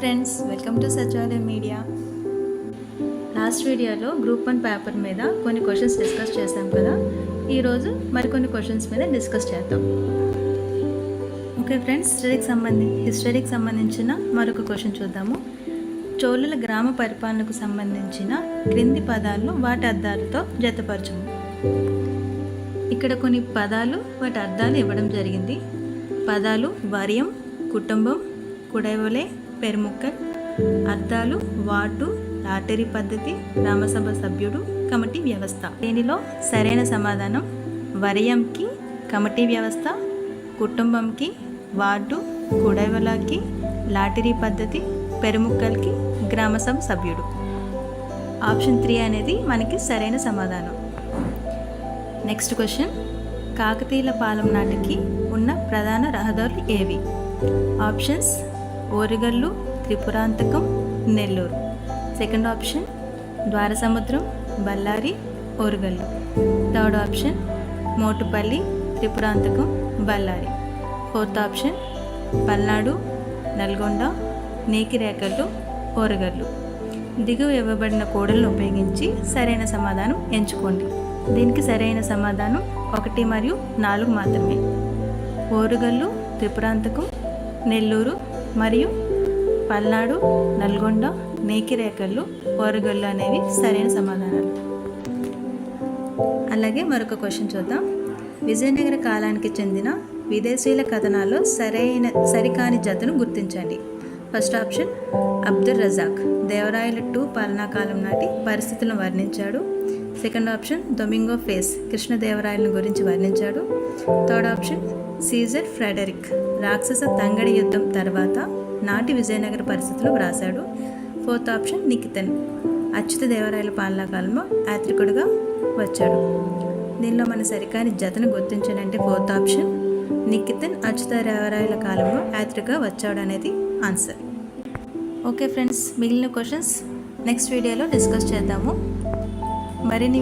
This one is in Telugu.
ఫ్రెండ్స్, వెల్కమ్ టు సచివాలయం మీడియా. లాస్ట్ వీడియోలో గ్రూప్ 1 పేపర్ మీద కొన్ని క్వశ్చన్స్ డిస్కస్ చేశాం కదా. ఈరోజు మరికొన్ని క్వశ్చన్స్ మీద డిస్కస్ చేద్దాం. ఓకే ఫ్రెండ్స్, హిస్టరీకి సంబంధించిన మరొక క్వశ్చన్ చూద్దాము. చోళుల గ్రామ పరిపాలనకు సంబంధించిన క్రింది పదాలను వాటి అర్థాలతో జతపరచము. ఇక్కడ కొన్ని పదాలు వాటి అర్థాలు ఇవ్వడం జరిగింది. పదాలు వర్యం, కుటుంబం, కుడైవలే, పెరుముక్కల్. అర్థాలు వాటు, లాటరీ పద్ధతి, గ్రామసభ సభ్యుడు, కమిటీ వ్యవస్థ. దీనిలో సరైన సమాధానం వర్యంకి కమిటీ వ్యవస్థ, కుటుంబంకి వార్డు, కుడైవలకి లాటరీ పద్ధతి, పెరుముక్కల్కి గ్రామసభ సభ్యుడు. ఆప్షన్ 3 అనేది మనకి సరైన సమాధానం. నెక్స్ట్ క్వశ్చన్, కాకతీయుల పాలెం నాటికి ఉన్న ప్రధాన రహదారులు ఏవి? Options Orugallu, Tripurantakam, Nellore. Second option Dwarasamudram, Ballari, Orugallu. Third option Motupalli, Tripurantakam, Ballari. Fourth option Palnadu, Nalgonda, Nekirekallu, Orugallu. దిగువ ఇవ్వబడిన కోడలను ఉపయోగించి సరైన సమాధానం ఎంచుకోండి. దీనికి సరైన సమాధానం 1 మరియు 4 మాత్రమే. ఓరుగల్లు, త్రిపురాంతకం, నెల్లూరు మరియు పల్నాడు, నల్గొండ, నేకిరేకల్లు, ఓరుగల్లు అనేవి సరైన సమాధానాలు. అలాగే మరొక క్వశ్చన్ చూద్దాం. విజయనగర కాలానికి చెందిన విదేశీయుల కథనాల్లో సరికాని జతను గుర్తించండి. ఫస్ట్ ఆప్షన్ అబ్దుల్ రజాక్ దేవరాయల 2 పాలనాకాలం నాటి పరిస్థితులను వర్ణించాడు. సెకండ్ ఆప్షన్ డొమింగో ఫేస్ కృష్ణదేవరాయలను గురించి వర్ణించాడు. థర్డ్ ఆప్షన్ సీజర్ ఫ్రెడరిక్ రాక్షస తంగడి యుద్ధం తర్వాత నాటి విజయనగర పరిస్థితులు వ్రాశాడు. ఫోర్త్ ఆప్షన్ నికితన్ అచ్యుత దేవరాయల పాలనాకాలంలో యాత్రికుడిగా వచ్చాడు. దీనిలో మన సరికాని జతను గుర్తించాలంటే ఫోర్త్ ఆప్షన్ నికితన్ అచ్యుత దేవరాయల కాలంలో యాత్రికగా వచ్చాడు అనేది ఆన్సర్. ఓకే ఫ్రెండ్స్, మిగిలిన క్వశ్చన్స్ నెక్స్ట్ వీడియోలో డిస్కస్ చేద్దాము. మరిన్ని